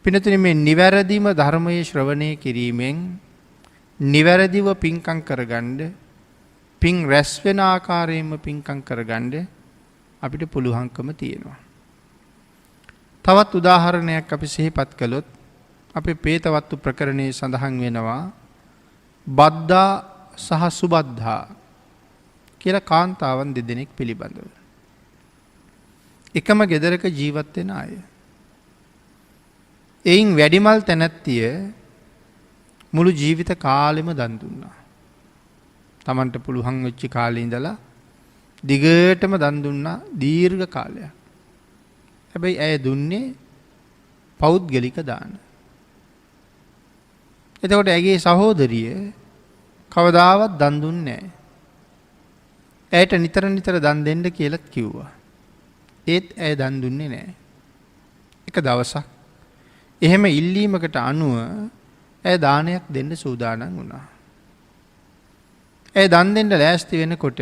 පිනතුනි මේ නිවැරදිම ධර්මයේ ශ්‍රවණය කිරීමෙන් නිවැරදිව පින්කම් කරගන්න පින් රැස් වෙන ආකාරයෙන්ම පින්කම් කරගන්න අපිට පුළුවන්කම තියෙනවා. තවත් උදාහරණයක් අපි සිහිපත් කළොත් අපේ පේතවත්තු ප්‍රකරණයේ සඳහන් වෙනවා බද්දා සහ සුබද්දා කියලා කාන්තාවන් දෙදෙනෙක් පිළිබඳව. එකම ගෙදරක ජීවත් වෙන අය. එයින් වැඩිමල් තැනැත්තිය මුළු ජීවිත කාලෙම දන් දුන්නා. තමන්ට පුළුවන් වෙච්ච කාලේ ඉඳලා දිගටම දන් දුන්නා දීර්ඝ කාලයක්. හැබැයි ඇය දුන්නේ පෞද්ගලික දාන. එතකොට ඇගේ සහෝදරිය කවදාවත් දන් දුන්නේ නැහැ. ඇයට නිතර නිතර දන් දෙන්න කියලා කිව්වා. ඒත් ඇය දන් දුන්නේ නැහැ. එක දවසක් එහෙම ඉල්ලීමකට අනුව ඇය දානයක් දෙන්න සූදානම් වුණා. ඇය දන් දෙන්න ලෑස්ති වෙනකොට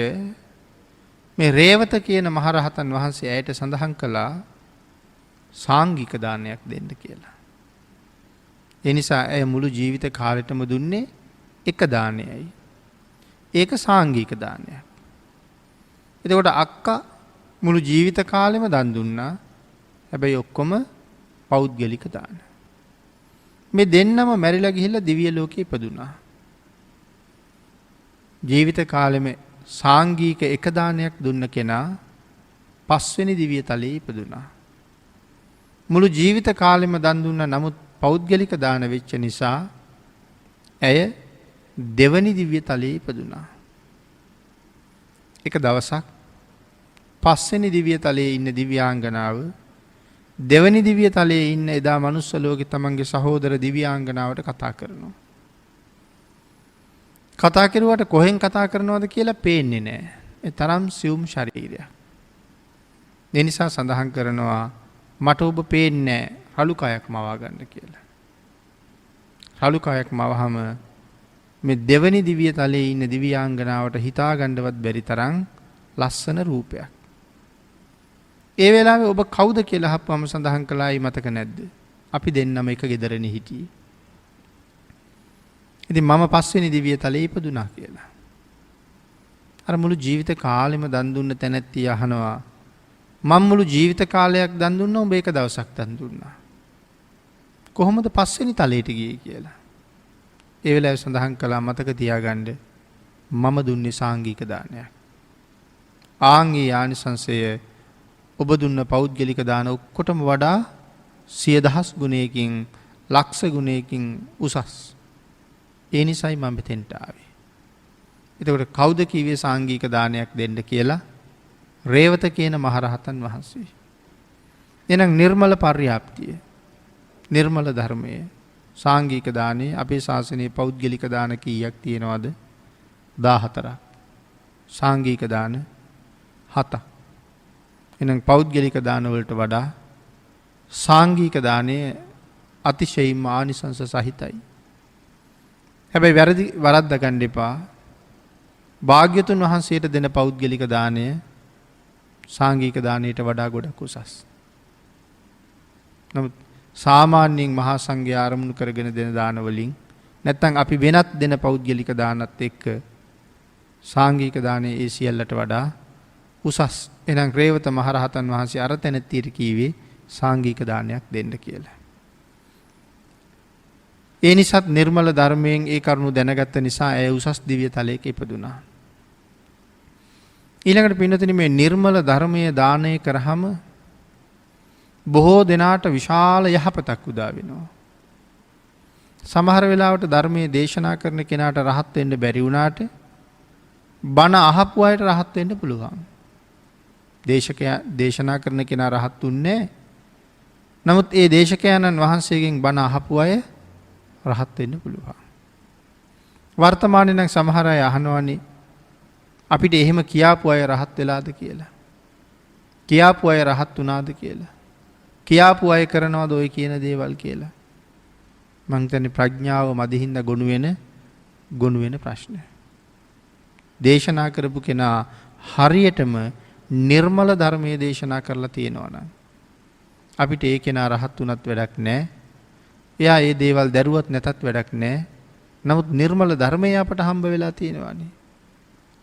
මේ රේවත කියන මහරහතන් වහන්සේ ඇයට සඳහන් කළා සාංගික දානයක් දෙන්න කියලා. ඒ නිසා ඇය මුළු ජීවිත කාලෙටම දුන්නේ එක දානයයි. ඒක සාංගික දානයක්. එතකොට අක්කා මුළු ජීවිත කාලෙම දන් දුන්නා. හැබැයි ඔක්කොම පෞද්ගලික දාන. මේ දෙන්නම මැරිලා ගිහිල්ලා දිව්‍ය ලෝකෙ ඉපදුනා. ජීවිත කාලෙම සාංගික එක දානයක් දුන්න කෙනා පස්වෙනි දිව්‍ය තලයේ ඉපදුනා. මුළු ජීවිත කාලෙම දන් දුන්නා. නමුත් පෞද්ගලික දාන වෙච්ච නිසා ඇය දෙවනි දිව්‍ය තලයේ ඉපදුනා. එක දවසක් පස්වෙනි දිව්‍ය තලයේ ඉන්න දිව්‍යාංගනාව දෙවනි දිව්‍ය තලයේ ඉන්න එදා මනුස්ස ලෝකේ තමන්ගේ සහෝදර දිව්‍යාංගනාවට කතා කරනවා. කතා කරුවාට කොහෙන් කතා කරනවද කියලා පේන්නේ නැහැ. ඒ තරම් සියුම් ශරීරයක්. ඒ නිසා සඳහන් කරනවා මට ඔබ පේන්නේ නැහැ රළු කයක් මවා ගන්න කියලා. රළු කයක් මවහම මේ දෙවනි දිව්‍ය තලයේ ඉන්න දිව්‍යාංගනාවට හිතා ගන්නවත් බැරි තරම් ලස්සන රූපයක්. ඒ වෙලාවේ ඔබ කවුද කියලා අහපුවම සඳහන් කළායි මතක නැද්ද? අපි දෙන්නම එක ගෙදරනේ හිටියේ. ඉතින් මම පස්වෙනි දිව්‍ය තලයේ ඉපදුනා කියලා. අර මුළු ජීවිත කාලෙම දන් දුන්න තැනැත්තිය අහනවා මම මුළු ජීවිත කාලයක් දන් දුන්නා ඔබ එක දවසක් දන් දුන්නා. කොහොමද පස්වෙනි තලයට ගියේ කියලා. ඒ වෙලාවේ සඳහන් කළා මතක තියාගන්න මම දුන්නේ සාංගික දානයක්. ආන්ගේ ආනිසංසය ඔබ දුන්න පෞද්ගලික දාන ඔක්කොටම වඩා 100,000 ගුණයකින් ලක්ෂ ගුණයකින් උසස්. ඒ නිසයි මම මෙතෙන්ට ආවේ. එතකොට කවුද කිව්වේ සාංගික දානයක් දෙන්න කියලා? රේවත කියන මහරහතන් වහන්සේ. එහෙනම් නිර්මල පර්යාප්තිය, නිර්මල ධර්මයේ සාංගික දානේ අපේ ශාසනයේ පෞද්ගලික දාන කීයක් තියෙනවද? 14ක්. සාංගික දාන 7ක්. එහෙනම් පෞද්ගලික දාන වලට වඩා සාංගික දානයේ අතිශයින්ම ආනිසංස සහිතයි. හැබැයි වරද්ද ගන්න එපා. භාග්‍යතුන් වහන්සේට දෙන පෞද්ගලික දානය සාංගික දානයට වඩා ගොඩක් උසස්. නමුත් සාමාන්‍යයෙන් මහා සංඝයා ආරමුණු කරගෙන දෙන දාන වලින් නැත්නම් අපි වෙනත් දෙන පෞද්ගලික දානත් එක්ක සාංගික දානයේ ඒ සියල්ලට වඩා උසස්. එහෙනම් රේවත මහරහතන් වහන්සේ අර තැනැත්තියට කීවේ සාංගික දානයක් දෙන්න කියලා. ඒ නිසාත් නිර්මල ධර්මයෙන් ඒ කරුණු දැනගත්ත නිසා ඇය උසස් දිව්‍ය තලයක ඉපදුනා. ඊළඟට පින්නතුනි මේ නිර්මල ධර්මයේ දානය කරාම බොහෝ දෙනාට විශාල යහපතක් උදා වෙනවා. සමහර වෙලාවට ධර්මයේ දේශනා කරන කෙනාට රහත් වෙන්න බැරි වුණාට බණ අහපු අයට රහත් වෙන්න පුළුවන්. දේශනා කරන කෙනා රහත් උන්නේ. නමුත් ඒ දේශකයන්න් වහන්සේගෙන් බණ අහපු අය රහත් වෙන්න පුළුවන්. වර්තමානයේ නම් සමහර අය අහනවනේ අපිට එහෙම කියාපු අය රහත් වෙලාද කියලා. කියාපු අය රහත් වුණාද කියලා. කියාපු අය කරනවද ඔය කියන දේවල් කියලා. මං හිතන්නේ ප්‍රඥාව මදිහින්ද ගොනු වෙන ප්‍රශ්න. දේශනා කරපු කෙනා හරියටම නිර්මල ධර්මයේ දේශනා කරලා තියෙනවා නම් අපිට ඒ කෙනා රහත් වුණත් වැඩක් නැහැ. එයා ඒ දේවල් දැරුවත් නැතත් වැඩක් නැහැ. නමුත් නිර්මල ධර්මය අපට හම්බ වෙලා තියෙනවානේ.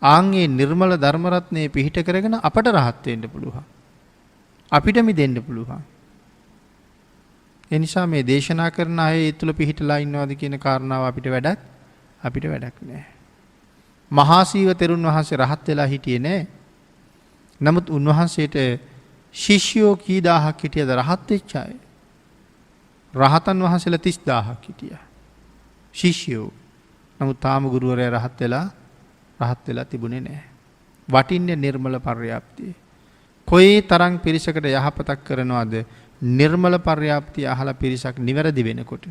ආන්ගේ නිර්මල ධර්ම රත්නයේ පිහිට කරගෙන අපට රහත් වෙන්න පුළුවන්. අපිට මිදෙන්න පුළුවන්. ඒ නිසා මේ දේශනා කරන අය ඒ තුල පිහිටලා ඉන්නවාද කියන කාරණාව අපිට වැඩක් නැහැ. මහා සීව තෙරුන් වහන්සේ රහත් වෙලා හිටියේ නැහැ. නමුත් උන්වහන්සේට ශිෂ්‍යෝ කී දහහක් හිටියද රහත් වෙච්ච අය? රහතන් වහන්සේලා 30000ක් හිටියා. ශිෂ්‍යෝ. නමුත් තාම ගුරුවරයා රහත් වෙලා තිබුණේ නැහැ. වටින්නේ නිර්මල පර්යාප්තිය. කොයි තරම් පිරිසකට යහපතක් කරනවද නිර්මල පර්යාප්තිය අහලා පිරිසක් නිවැරදි වෙනකොට.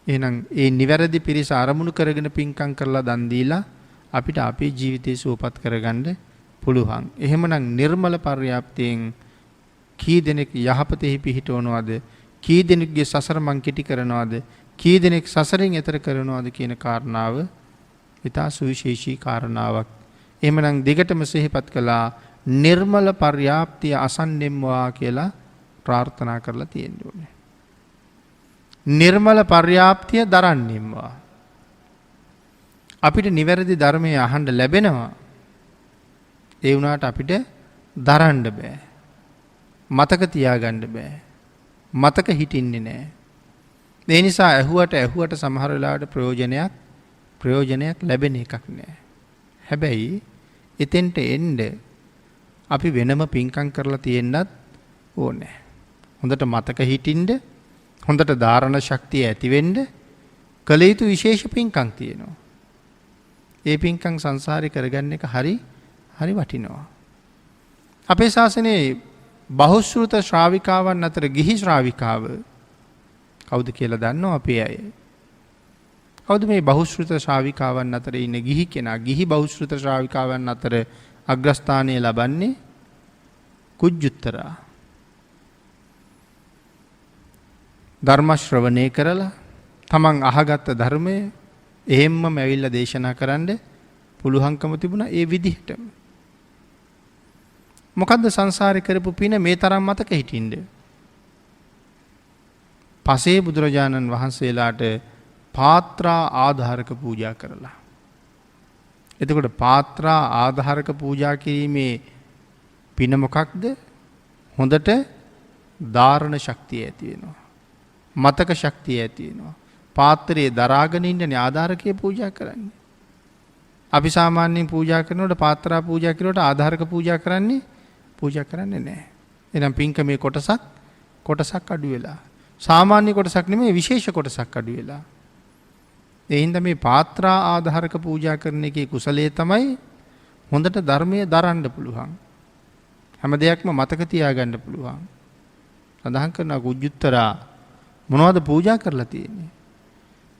එහෙනම් ඒ නිවැරදි පිරිස අරමුණු කරගෙන පින්කම් කරලා දන් දීලා අපිට අපේ ජීවිතේ සුවපත් කරගන්න පුළුවන්. එහෙමනම් නිර්මල පර්යාප්තියෙන් කී දෙනෙක් යහපතෙහි පිහිටවනවද? කී දෙනෙක්ගේ සසර මං කෙටි කරනවද? කී දෙනෙක් සසරෙන් එතර කරනවද කියන කාරණාව ඉතා සුවිශේෂී කාරණාවක්. එහෙමනම් දිගටම සිහිපත් කළා නිර්මල පර්යාප්තිය අසන්නෙම්වා කියලා ප්‍රාර්ථනා කරලා තියෙන්න ඕනේ. නිර්මල පර්යාප්තිය දරන්නෙම්වා. අපිට නිවැරදි ධර්මය අහන්න ලැබෙනවා. ඒ වුණාට අපිට දරන්න බෑ. මතක තියාගන්න බෑ. මතක හිටින්නේ නැහැ. ඒ නිසා ඇහුවට සමහර වෙලාවට ප්‍රයෝජනයක් ලැබෙන එකක් නෑ. හැබැයි එතෙන්ට එන්න අපි වෙනම පින්කම් කරලා තියෙන්නත් ඕනේ. හොඳට මතක හිටින්න, හොඳට ධාරණ ශක්තිය ඇති වෙන්න කළ යුතු විශේෂ පින්කම් තියෙනවා. ඒ පින්කම් සංසාරේ කරගන්න එක හරි වටිනවා. අපේ ශාසනයේ බහුශ්‍රූත ශ්‍රාවිකාවන් අතර ගිහි ශ්‍රාවිකාව කවුද කියලා දන්නව අපේ අය? කවුද මේ බහුශ්‍රූත ශ්‍රාවිකාවන් අතර ඉන්න ගිහි කෙනා? ගිහි බහුශ්‍රූත ශ්‍රාවිකාවන් අතර අග්‍රස්ථානය ලබන්නේ කුජුත්තරා. ධර්ම ශ්‍රවණය කරලා තමන් අහගත්ත ධර්මය එහෙම්මම ඇවිල්ලා දේශනා කරන්න පුළුවන්කම තිබුණා ඒ විදිහටම. මොකද්ද සංසාරේ කරපු පින මේ තරම් මතක හිටින්ද? පසේ බුදුරජාණන් වහන්සේලාට පාත්‍රා ආධාරක පූජා කරලා. එතකොට පාත්‍රා ආධාරක පූජා කිරීමේ පින මොකක්ද? හොඳට ධාරණ ශක්තිය ඇති වෙනවා. මතක ශක්තිය ඇති වෙනවා. පාත්‍රයේ දරාගෙන ඉන්නනේ ආධාරකයේ පූජා කරන්නේ. අපි සාමාන්‍යයෙන් පූජා කරනකොට පාත්‍රා පූජා කරුවට ආධාරක පූජා කරන්නේ නැහැ. එහෙනම් පින්කමේ කොටසක් අඩු වෙලා. සාමාන්‍ය කොටසක් නෙමෙයි විශේෂ කොටසක් අඩු වෙලා. ඒ හින්දා මේ පාත්‍රා ආධාරක පූජා කරන එකේ කුසලයේ තමයි හොඳට ධර්මයේ දරන්න පුළුවන්. හැම දෙයක්ම මතක තියාගන්න පුළුවන්. සඳහන් කරන කුජුත්තරා මොනවද පූජා කරලා තියෙන්නේ?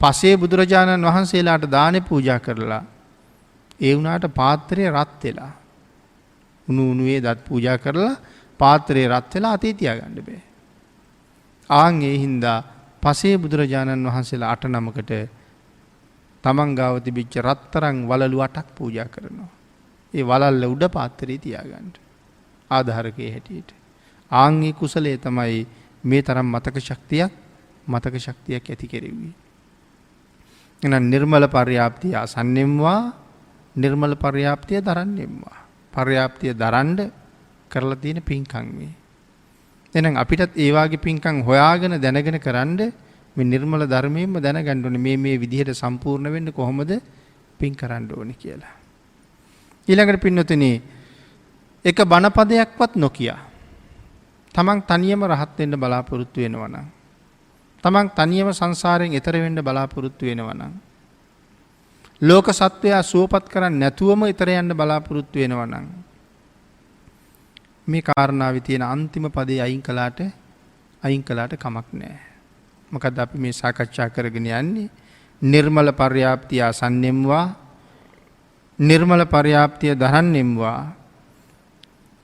පසේ බුදුරජාණන් වහන්සේලාට දානේ පූජා කරලා ඒ වුණාට පාත්‍රය රත් වෙලා. උණුවේ දත් පූජා කරලා පාත්‍රය රත් වෙලා අතේ තියාගන්න බෑ. ආන් ඒ හින්දා පසේ බුදුරජාණන් වහන්සේලා 8 නමකට තමන් ගාව තිබිච්ච රත්තරන් වලලු 8ක් පූජා කරනවා. ඒ වලල්ල උඩ පාත්‍රය තියාගන්න. ආධාරකයේ හැටියට. ආන් ඒ කුසලයේ තමයි මේ තරම් මතක ශක්තියක් ඇති කෙරෙව්වේ. එහෙනම් නිර්මල පර්යාප්තිය අසන්නෙම්වා, නිර්මල පර්යාප්තිය දරන්නෙම්වා. පර්යාප්තිය දරන්න කරලා තියෙන පින්කම් මේ. එහෙනම් අපිටත් ඒ වාගේ පින්කම් හොයාගෙන දැනගෙන කරන්න මේ නිර්මල ධර්මයෙන්ම දැනගන්න ඕනේ මේ විදිහට සම්පූර්ණ වෙන්න කොහොමද පින් කරන්න ඕනේ කියලා. ඊළඟට පින්නතුනි එක බණපදයක්වත් නොකිය තමන් තනියම රහත් වෙන්න බලාපොරොත්තු වෙනවා නම්, තමන් තනියම සංසාරයෙන් එතර වෙන්න බලාපොරොත්තු වෙනවා නම්, ලෝක සත්වයා සුවපත් කරන්නේ නැතුවම එතර යන්න බලාපොරොත්තු වෙනවා නම්, මේ කාරණාවේ තියෙන අන්තිම පදේ අයින් කළාට කමක් නැහැ. මොකද අපි මේ සාකච්ඡා කරගෙන යන්නේ නිර්මල පර්යාප්තිය අසන්නෙම්වා, නිර්මල පර්යාප්තිය දරන්නෙම්වා,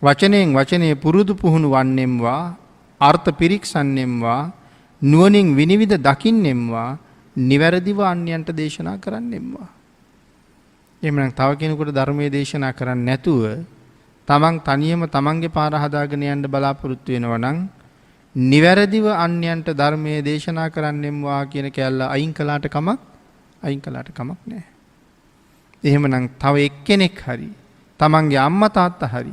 වචනයේ පුරුදු පුහුණු වන්නෙම්වා, අර්ථ පිරික්සන්නෙම්වා, නුවණින් විනිවිද දකින්නෙම්වා, නිවැරදිව අන්‍යයන්ට දේශනා කරන්නෙම්වා. එහෙමනම් තව කෙනෙකුට ධර්මයේ දේශනා කරන්නේ නැතුව තමන් තනියම තමන්ගේ පාර හදාගෙන යන්න බලාපොරොත්තු වෙනවා නම් නිවැරදිව අන්‍යයන්ට ධර්මයේ දේශනා කරන්නෙම්වා කියන කැල්ල අයින් කළාට කමක් නැහැ. එහෙමනම් තව එක්කෙනෙක් හරි තමන්ගේ අම්මා තාත්තා හරි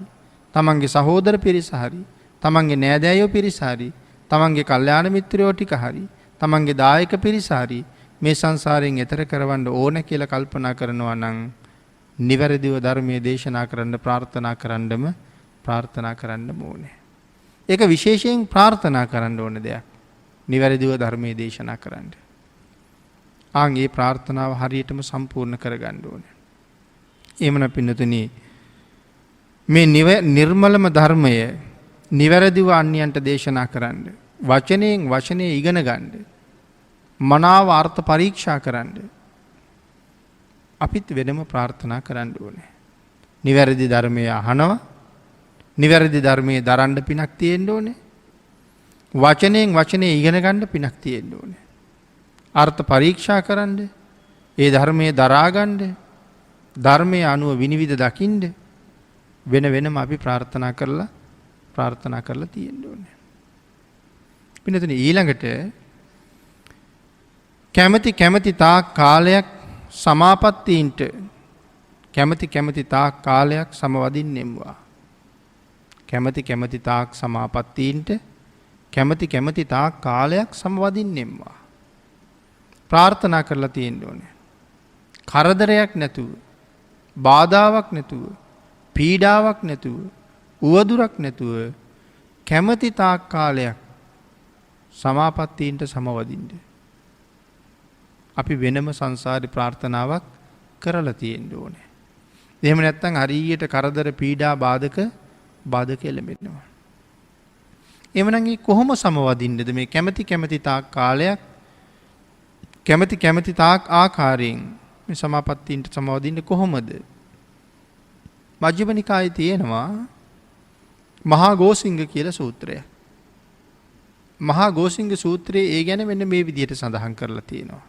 තමන්ගේ සහෝදර පිරිස හරි තමන්ගේ නෑදෑයෝ පිරිස හරි තමන්ගේ කල්යාණ මිත්‍රයෝ ටික හරි තමන්ගේ දායක පිරිස හරි මේ සංසාරයෙන් එතර කරවන්න ඕන කියලා කල්පනා කරනවා නම් නිවැරදිව ධර්මයේ දේශනා කරන්න ප්‍රාර්ථනා කරන්න ඕනේ. ඒක විශේෂයෙන් ප්‍රාර්ථනා කරන්න ඕන දෙයක්. නිවැරදිව ධර්මයේ දේශනා කරන්න. ආන්ගේ ප්‍රාර්ථනාව හරියටම සම්පූර්ණ කරගන්න ඕනේ. එහෙමනම් පින්නතුනි මේ නිර්මලම ධර්මය නිවැරදිව අන්‍යයන්ට දේශනා කරන්න. වචනයෙන් වචනේ ඉගෙන ගන්න. මනාව අර්ථ පරීක්ෂා කරන්න. අපිත් වෙනම ප්‍රාර්ථනා කරන්න ඕනේ. නිවැරදි ධර්මය අහනවා. නිවැරදි ධර්මයේ දරන්න පිනක් තියෙන්න ඕනේ. වචනයෙන් වචනේ ඉගෙන ගන්න පිනක් තියෙන්න ඕනේ. අර්ථ පරීක්ෂා කරන්න. ඒ ධර්මයේ දරා ගන්න. ධර්මයේ අනුව විනිවිද දකින්න වෙනම අපි ප්‍රාර්ථනා කරලා තියෙන්න ඕනේ. පින්නතුනි ඊළඟට කැමැති තාක් කාලයක් සමාපත්තීන්ට කැමැති තාක් කාලයක් සමවදින්නෙම්වා. කැමැති තාක් සමාපත්තීන්ට කැමැති තාක් කාලයක් සමවදින්නෙම්වා. ප්‍රාර්ථනා කරලා තියෙන්න ඕනේ. කරදරයක් නැතුව, බාධාවක් නැතුව, පීඩාවක් නැතුව, උවදුරක් නැතුව කැමැති තාක් කාලයක් සමාපත්තීන්ට සමවදින්න. අපි වෙනම සංසාරේ ප්‍රාර්ථනාවක් කරලා තියෙන්න ඕනේ. එහෙම නැත්නම් හරියට කරදර පීඩා බාධක එළඹෙනවා. එhmenan මේ කොහොම සමවදින්නද මේ කැමැති තාක් කාලයක් කැමැති තාක් ආකාරයෙන් මේ සමාපත්තීන්ට සමවදින්න කොහොමද? මජ්ක්‍ධිම නිකායේ තියෙනවා මහා ගෝසිංග කියලා සූත්‍රය. මහා ගෝසිංග සූත්‍රයේ ඒ ගැන මෙන්න මේ විදිහට සඳහන් කරලා තියෙනවා.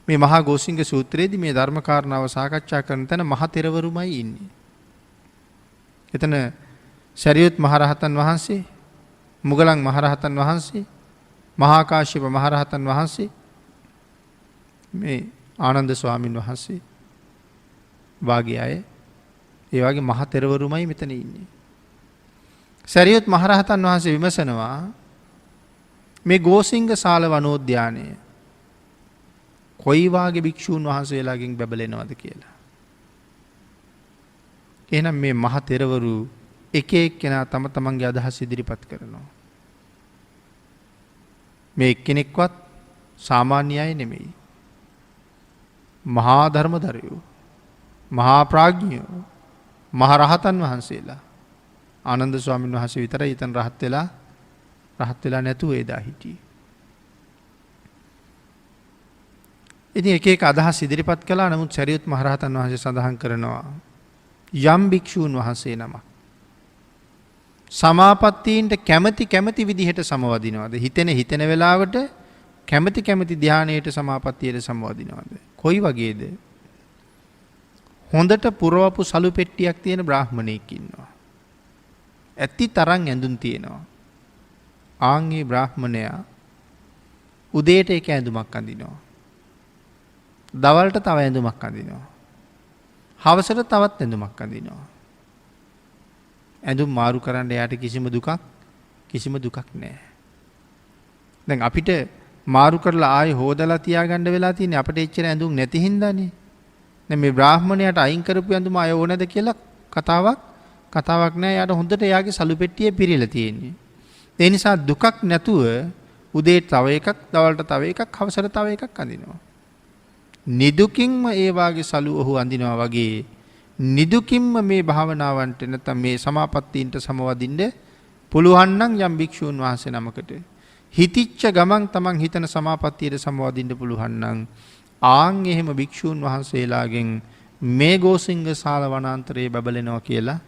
මේ මහා ගෝසිංග සූත්‍රයේදී මේ ධර්ම කාරණාව සාකච්ඡා කරන තැන මහ තෙරවරුමයි ඉන්නේ. එතන සරියුත් මහරහතන් වහන්සේ, මුගලන් මහරහතන් වහන්සේ, මහා කාශ්‍යප මහරහතන් වහන්සේ, මේ ආනන්ද ස්වාමින් වහන්සේ වාගේ අය, ඒ වගේ මහ තෙරවරුමයි මෙතන ඉන්නේ. සරියුත් මහරහතන් වහන්සේ විමසනවා මේ ගෝසිංග සාල වනෝද්‍යානය කොයි වාගේ භික්ෂූන් වහන්සේලාගෙන් බැබලෙනවද කියලා. එහෙනම් මේ මහ තෙරවරු එක එක්කෙනා තම තමන්ගේ අදහස් ඉදිරිපත් කරනවා. මේ එක්කෙනෙක්වත් සාමාන්‍ය අය නෙමෙයි. මහා ධර්මදරයෝ, මහා ප්‍රඥයෝ, මහ රහතන් වහන්සේලා. ආනන්ද ස්වාමීන් වහන්සේ විතරයි ඊතන රහත් වෙලා නැතුව එදා හිටියේ. ඉතින් එක අදහස් ඉදිරිපත් කළා. නමුත් සරියුත් මහරහතන් වහන්සේ සඳහන් කරනවා යම් භික්ෂූන් වහන්සේ නමක් සමාපත්තීන්ට කැමැති විදිහට සමවදිනවද? හිතෙන වෙලාවට කැමැති ධානයේට සමාපත්තියට සමවදිනවද? කොයි වගේද? හොඳට පුරවපු සලු පෙට්ටියක් තියෙන බ්‍රාහ්මණයෙක් ඉන්නවා. ඇති තරම් ඇඳුම් තියෙනවා. ආන්ගේ බ්‍රාහ්මණයා උදේට එක ඇඳුමක් අඳිනවා. දවල්ට තව ඇඳුමක් අඳිනවා. හවසට තවත් ඇඳුමක් අඳිනවා. ඇඳුම් මාරු කරන්න එයාට කිසිම දුකක් නැහැ. දැන් අපිට මාරු කරලා ආයෙ හොදලා තියාගන්න වෙලා තියෙන්නේ අපිට එච්චර ඇඳුම් නැති හින්දානේ. දැන් මේ බ්‍රාහ්මණයාට අයින් කරපු ඇඳුම අය ඕනද කියලා කතාවක් නැහැ. යාට හොඳට එයාගේ සලු පෙට්ටියේ පිරීලා තියෙන්නේ. ඒ නිසා දුකක් නැතුව උදේට තව එකක්, දවල්ට තව එකක්, හවසට තව එකක් අඳිනවා. නිදුකින්ම ඒ වාගේ සලු ඔහු අඳිනවා වගේ නිදුකින්ම මේ භාවනාවන්ට නැත්නම් මේ සමාපත්තීන්ට සමවදින්න පුළුවන් නම් යම් භික්ෂූන් වහන්සේ නමකට හිතිච්ච ගමන් තමන් හිතන සමාපත්තියට සමවදින්න පුළුවන් නම් ආන් එහෙම භික්ෂූන් වහන්සේලාගෙන් මේ ගෝසිංග සාල වනාන්තරයේ බබලෙනවා කියලා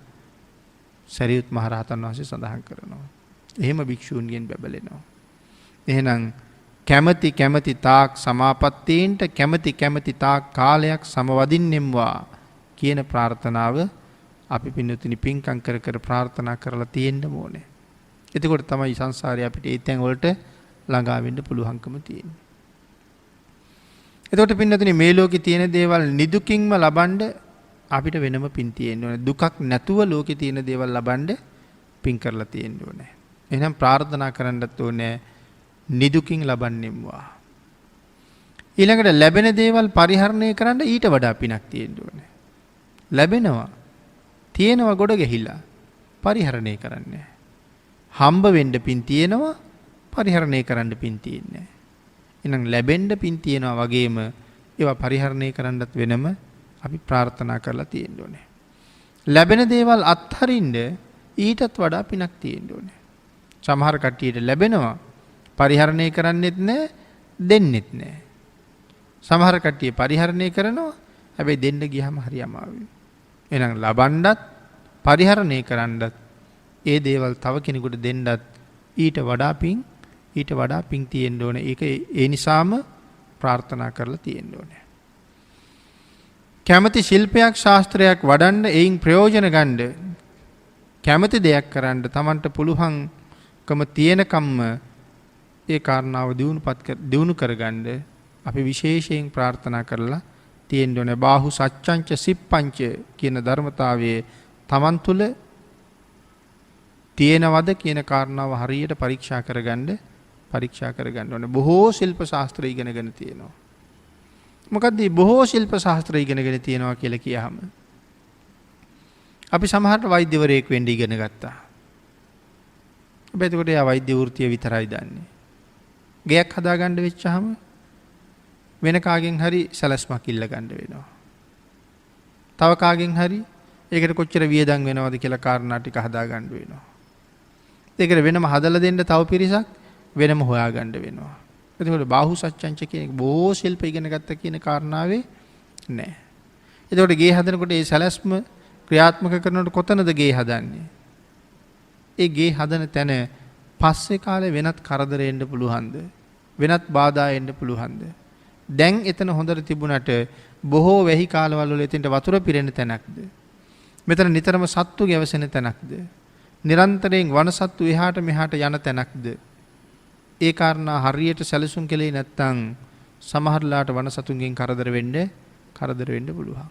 සරියුත් මහරහතන් වහන්සේ සඳහන් කරනවා. එහෙම භික්ෂූන්ගෙන් බබලෙනවා. එහෙනම් කැමැති තාක් සමාපත්තීන්ට කැමැති තාක් කාලයක් සමවදින්නෙම්වා කියන ප්‍රාර්ථනාව අපි පින්නතුනි පින්කම් කර ප්‍රාර්ථනා කරලා තියෙන්න ඕනේ. එතකොට තමයි සංසාරේ අපිට ඒ තැන් වලට ළඟා වෙන්න පුළුවන්කම තියෙන්නේ. එතකොට පින්නතුනි මේ ලෝකේ තියෙන දේවල් නිදුකින්ම ලබන්න අපිට වෙනම පින් තියෙන්න ඕනේ. දුකක් නැතුව ලෝකේ තියෙන දේවල් ලබන්න පින් කරලා තියෙන්න ඕනේ. එහෙනම් ප්‍රාර්ථනා කරන්නත් ඕනේ නිදුකින් ලබන්නෙම්වා. ඊළඟට ලැබෙන දේවල් පරිහරණය කරන්න ඊට වඩා පිනක් තියෙන්න ඕනේ. ලැබෙනවා තියෙනවා ගොඩ ගැහිලා පරිහරණය කරන්නේ. හම්බ වෙන්න පින් තියෙනවා පරිහරණය කරන්න පින් තියෙන්නේ. එහෙනම් ලැබෙන්න පින් තියෙනවා වගේම ඒවා පරිහරණය කරන්නත් වෙනම අපි ප්‍රාර්ථනා කරලා තියෙන්න ඕනේ. ලැබෙන දේවල් අත්හරින්න ඊටත් වඩා පිනක් තියෙන්න ඕනේ. සමහර කට්ටියට ලැබෙනවා පරිහරණය කරන්නෙත් නැහැ දෙන්නෙත් නැහැ. සමහර කට්ටිය පරිහරණය කරනවා හැබැයි දෙන්න ගියාම හරි අමාරුයි. එහෙනම් ලබන්නත් පරිහරණය කරන්නත් ඒ දේවල් තව කෙනෙකුට දෙන්නත් ඊට වඩා පිං තියෙන්න ඕනේ. ඒක ඒ නිසාම ප්‍රාර්ථනා කරලා තියෙන්න ඕනේ. කැමති ශිල්පයක් ශාස්ත්‍රයක් වඩන්න එයින් ප්‍රයෝජන ගන්න කැමති දෙයක් කරන්න Tamanට පුළුවන්කම තියෙනකම්ම ඒ කාරණාව දියුණු කරගන්න අපි විශේෂයෙන් ප්‍රාර්ථනා කරලා තියෙන්න ඕනේ. බාහු සච්ඡංච සිප්පංච කියන ධර්මතාවයේ Taman තුල තියෙනවද කියන කාරණාව හරියට පරීක්ෂා කරගන්න ඕනේ. බොහෝ ශිල්ප ශාස්ත්‍ර ඉගෙනගෙන තියෙනවා. මොකද්ද මේ බොහෝ ශිල්ප ශාස්ත්‍ර ඉගෙනගෙන තියෙනවා කියලා කියහම අපි සමහරට වෛද්‍යවරයෙක් වෙන්න ඉගෙන ගත්තා. හැබැයි එතකොට එයා වෛද්‍ය වෘත්තිය විතරයි දන්නේ. ගයක් හදාගන්න වෙච්චාම වෙන කාගෙන් හරි සැලැස්මක් ඉල්ල ගන්න වෙනවා. තව කාගෙන් හරි ඒකට කොච්චර වියදම් වෙනවද කියලා කාරණා ටික හදාගන්න වෙනවා. ඒකට වෙනම හදලා දෙන්න තව පිරිසක් වෙනම හොයාගන්න වෙනවා. එතකොට බාහු සච්ඡංච කියන බොහෝ ශිල්ප ඉගෙන ගත්ත කියන කාරණාවේ නැහැ. එතකොට ගේ හදනකොට ඒ සැලැස්ම ක්‍රියාත්මක කරනකොට කොතනද ගේ හදන්නේ? ඒ ගේ හදන තැන පස්සේ කාලේ වෙනත් කරදර එන්න පුළුවන්ද? වෙනත් බාධා එන්න පුළුවන්ද? දැන් එතන හොඳට තිබුණට බොහෝ වැහි කාලවල වල එතෙන්ට වතුර පිරෙන තැනක්ද? මෙතන නිතරම සත්තු ගැවසෙන තැනක්ද? නිරන්තරයෙන් වනසත්තු එහාට මෙහාට යන තැනක්ද? ඒ කාරණා හරියට සැලසුම් කළේ නැත්නම් සමහරලාට වනසතුන්ගෙන් කරදර වෙන්න පුළුවන්.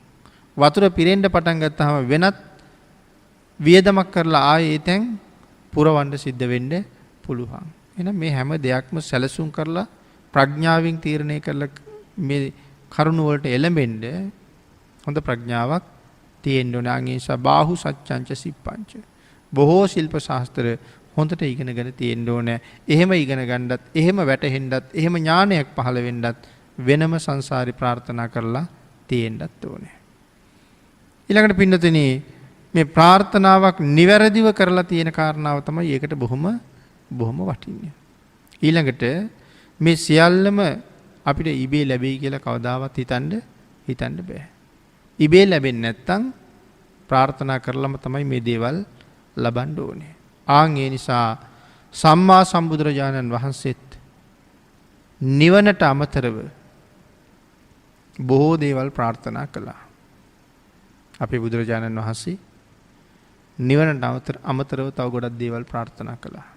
වතුර පිරෙන්න පටන් ගත්තාම වෙනත් වියදමක් කරලා ආයේ ඒ තැන් පුරවන්න සිද්ධ වෙන්න පුළුවන්. එහෙනම් මේ හැම දෙයක්ම සැලසුම් කරලා ප්‍රඥාවෙන් තීරණය කරලා මේ කරුණ වලට එළඹෙන්න හොඳ ප්‍රඥාවක් තියෙන්න ඕන. ඒ නිසා බාහු සච්ඡංච සිප්පංච බොහෝ ශිල්ප ශාස්ත්‍ර හොඳට ඉගෙනගෙන තියෙන්න ඕනේ. එහෙම ඉගෙන ගන්නත්, එහෙම වැටහෙන්නත්, එහෙම ඥානයක් පහළ වෙන්නත් වෙනම සංසාරي ප්‍රාර්ථනා කරලා තියෙන්නත් ඕනේ. ඊළඟට පින්නතුනි මේ ප්‍රාර්ථනාවක් නිවැරදිව කරලා තියෙන කාරණාව තමයි ඒකට බොහොම වටින්නේ. ඊළඟට මේ සියල්ලම අපිට ඉබේ ලැබෙයි කියලා කවදාවත් හිතන්න බෑ. ඉබේ ලැබෙන්නේ නැත්නම් ප්‍රාර්ථනා කරලම තමයි මේ දේවල් ලබන්න ඕනේ. ආන් ඒ නිසා සම්මා සම්බුදුරජාණන් වහන්සේත් නිවනට අමතරව බොහෝ දේවල් ප්‍රාර්ථනා කළා. අපේ බුදුරජාණන් වහන්සේ නිවනට අමතරව තව ගොඩක් දේවල් ප්‍රාර්ථනා කළා.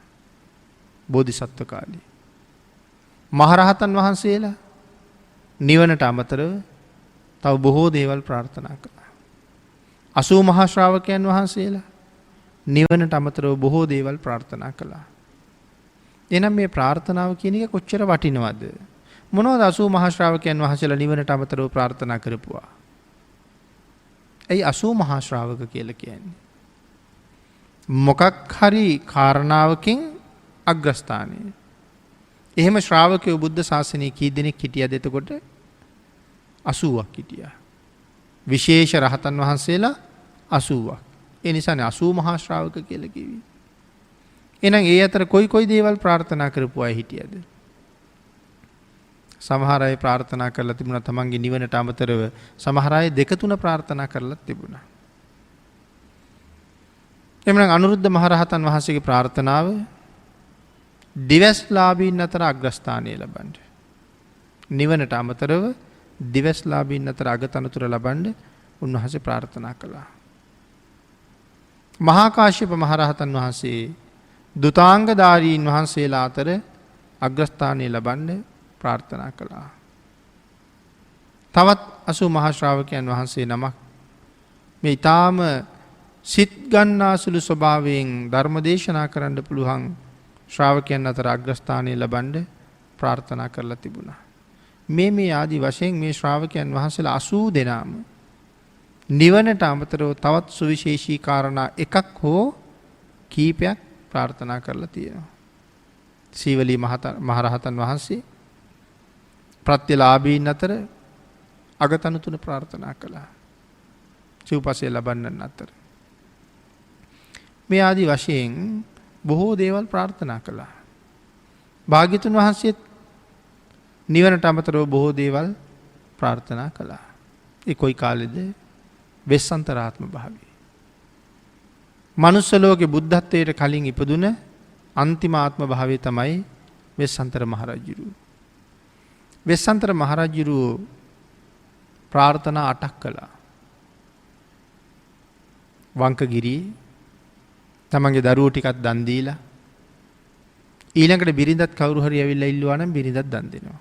බෝධිසත්ව කාලේ මහරහතන් වහන්සේලා නිවනට අමතරව තව බොහෝ දේවල් ප්‍රාර්ථනා කළා. 80 මහා ශ්‍රාවකයන් වහන්සේලා නිවනට අමතරව බොහෝ දේවල් ප්‍රාර්ථනා කළා. එහෙනම් මේ ප්‍රාර්ථනාව කියන එක කොච්චර වටිනවද? මොනවද 80 මහා ශ්‍රාවකයන් වහන්සේලා නිවනට අමතරව ප්‍රාර්ථනා කරපුවා? ඇයි 80 මහා ශ්‍රාවක කියලා කියන්නේ? මොකක් හරි කාරණාවකින් අග්‍රස්ථානයේ. එහෙම ශ්‍රාවකයෝ බුද්ධ ශාසනයේ කී දෙනෙක් හිටියද එතකොට? 80ක් හිටියා. විශේෂ රහතන් වහන්සේලා 80ක්. ඒ නිසානේ 80 මහා ශ්‍රාවක කියලා කිව්වේ. එහෙනම් ඒ අතර කොයි දේවල් ප්‍රාර්ථනා කරපු අය හිටියද? සමහර අය ප්‍රාර්ථනා කරලා තිබුණා තමන්ගේ නිවනට අමතරව. සමහර අය 2-3 ප්‍රාර්ථනා කරලා තිබුණා. එhmenan අනුරුද්ධ මහරහතන් වහන්සේගේ ප්‍රාර්ථනාව දිවස්ලාභීන් අතර අග්‍රස්ථානය ලබන්න. නිවනට අමතරව දිවස්ලාභීන් අතර අගතනතුර ලබන්න උන්වහන්සේ ප්‍රාර්ථනා කළා. මහා කාශ්‍යප මහරහතන් වහන්සේ දුතාංගධාරීන් වහන්සේලා අතර අග්‍රස්ථානය ලබන්න ප්‍රාර්ථනා කළා. තවත් 80 මහා ශ්‍රාවකයන් වහන්සේ නමක් මේ ඊටාම සිත් ගන්නාසුළු ස්වභාවයෙන් ධර්ම දේශනා කරන්න පුළුවන් ශ්‍රාවකයන් අතර අග්‍රස්ථානය ලබන්න ප්‍රාර්ථනා කරලා තිබුණා. මේ ආදි වශයෙන් මේ ශ්‍රාවකයන් වහන්සේලා 80 දෙනාම නිවනට අමතරව තවත් සුවිශේෂී කාරණා එකක් හෝ කීපයක් ප්‍රාර්ථනා කරලා තියෙනවා. සීවලී මහරහතන් වහන්සේ ප්‍රත්‍යලාභීන් අතර අගතනු තුන ප්‍රාර්ථනා කළා. සිව්පසය ලබන්නන් අතර. මේ ආදි වශයෙන් බොහෝ දේවල් ප්‍රාර්ථනා කළා. භාග්‍යතුන් වහන්සේත් නිවනට අමතරව බොහෝ දේවල් ප්‍රාර්ථනා කළා. ඒ කොයි කාලෙද? වෙස්සන්තරාත්ම භාවයේ. මනුස්ස ලෝකේ බුද්ධත්වයට කලින් ඉපදුන අන්තිම ආත්ම භාවය තමයි වෙස්සන්තර මහරජුරුවෝ. වෙස්සන්තර මහරජුරුවෝ ප්‍රාර්ථනා 8ක් කළා. වංකගිරියේ තමන්ගේ දරුවෝ ටිකක් දන් දීලා ඊළඟට බිරිඳත් කවුරු හරි ඇවිල්ලා ඉල්ලුවා නම් බිරිඳත් දන් දෙනවා.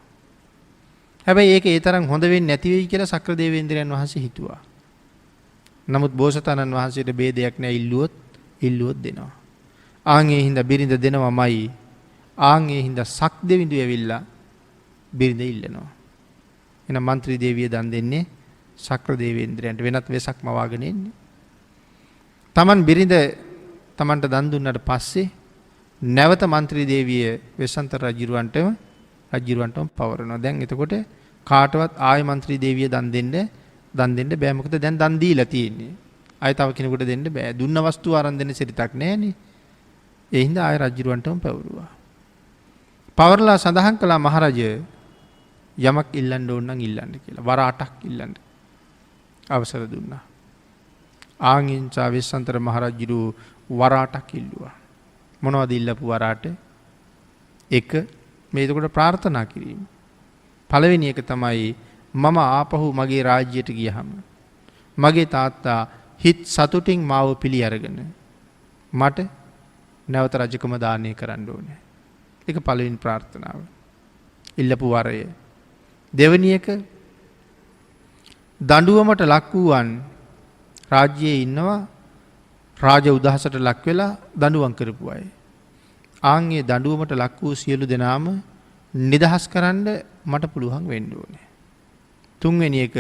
හැබැයි ඒක ඒ තරම් හොඳ වෙන්නේ නැති වෙයි කියලා සක්‍රදේවේන්ද්‍රයන් වහන්සේ හිතුවා. නමුත් බෝසතාණන් වහන්සේට බේදයක් නැහැ, ඉල්ලුවොත් දෙනවා. ආන්ගේ හින්දා බිරිඳ දෙනවමයි. ආන්ගේ හින්දා සක් දෙවිඳු ඇවිල්ලා බිරිඳ ඉල්ලනවා. එහෙනම් മന്ത്രി දේවිය දන් දෙන්නේ සක්‍රදේවේන්ද්‍රයන්ට, වෙනත් වෙසක් මවාගෙන එන්නේ. තමන් බිරිඳ තමන්ට දන් දුන්නාට පස්සේ නැවත മന്ത്രി දේවිය වෙස්සන්තර රජුරවන්ටම පවරනවා. දැන් එතකොට කාටවත් ආයෙ മന്ത്രി දේවිය දන් දෙන්න බෑ. මොකද දැන් දන් දීලා තියෙන්නේ. ආයෙ තව කෙනෙකුට දෙන්න බෑ. දුන්න වස්තුව අරන් දෙන්න සිරිතක් නෑනේ. ඒ හින්දා ආයෙ රජුරවන්ටම පවරුවා. පවරලා සඳහන් කළා මහරජ යමක් ඉල්ලන්න ඕන නම් ඉල්ලන්න කියලා. වර 8ක් ඉල්ලන්න අවසර දුන්නා. ආංගින්චා වෙස්සන්තර මහරජුරු වර 8ක් ඉල්ලුවා. මොනවද ඉල්ලපු වර 8? 1 මේ එතකොට ප්‍රාර්ථනා කිරීම. පළවෙනි එක තමයි මම ආපහු මගේ රාජ්‍යයට ගියහම මගේ තාත්තා හිත් සතුටින් මාව පිළි අරගෙන මට නැවත රජකම දානය කරන්න ඕනේ. ඒක පළවෙනි ප්‍රාර්ථනාව. ඉල්ලපු වරය. දෙවෙනි එක දඬුවමට ලක් වූවන් රාජ්‍යයේ ඉන්නවා රාජ උදහසට ලක් වෙලා දඬුවම් කරපු අය. ආන්ගේ දඬුවමට ලක් වූ සියලු දෙනාම නිදහස් කරන්න මට පුළුවන් වෙන්න ඕනේ. තුන්වෙනි එක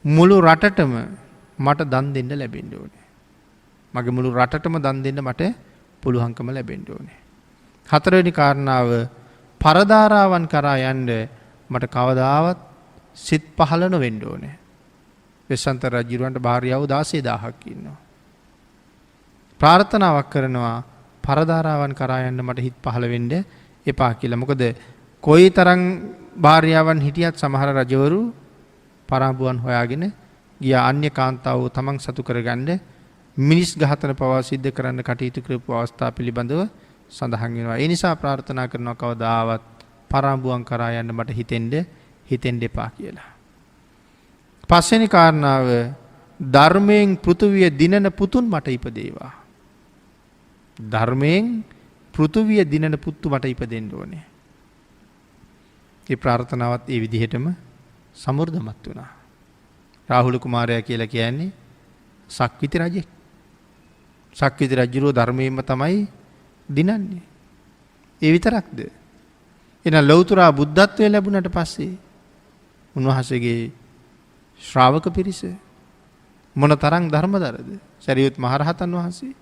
මුළු රටටම මට දන් දෙන්න ලැබෙන්න ඕනේ. මගේ මුළු රටටම දන් දෙන්න මට පුළුවන්කම ලැබෙන්න ඕනේ. හතරවෙනි කාරණාව පරදාරාවන් කරා යන්න මට කවදාවත් සිත් පහළ නොවෙන්න ඕනේ. වෙස්සන්තර රජුරවන්ට භාර්යාවෝ 16000ක් ඉන්නවා. ප්‍රාර්ථනාවක් කරනවා පරදාරාවන් කරා යන්න මට හිත් පහළ වෙන්න එපා කියලා. මොකද කොයිතරම් භාර්යාවන් හිටියත් සමහර රජවරු පරාඹුවන් හොයාගෙන ගියා. අන්‍ය කාන්තාවෝ තමන් සතු කරගන්න මිනිස් ඝාතන පවා සිද්ධ කරන්න කටයුතු කරපු අවස්ථා පිළිබඳව සඳහන් වෙනවා. ඒ නිසා ප්‍රාර්ථනා කරනවා කවදාවත් පරාඹුවන් කරා යන්න මට හිතෙන්න එපා කියලා. පස්වෙනි කාරණාව ධර්මයෙන් පෘථුවිය දිනන පුතුන් මට ඉපදේවා. ධර්මයෙන් පෘථුවිය දිනන පුතු මට ඉපදෙන්න ඕනේ. ඒ ප්‍රාර්ථනාවත් ඒ විදිහටම සමෘද්ධමත් වුණා. රාහුල කුමාරයා කියලා කියන්නේ සක්විති රජෙක්. සක්විති රජුරෝ ධර්මයෙන්ම තමයි දිනන්නේ. ඒ විතරක්ද? එහෙනම් ලෞතර බුද්ධත්වයේ ලැබුණට පස්සේ උන්වහන්සේගේ ශ්‍රාවක පිරිස මොන තරම් ධර්මදරද? සරියුත් මහරහතන් වහන්සේ,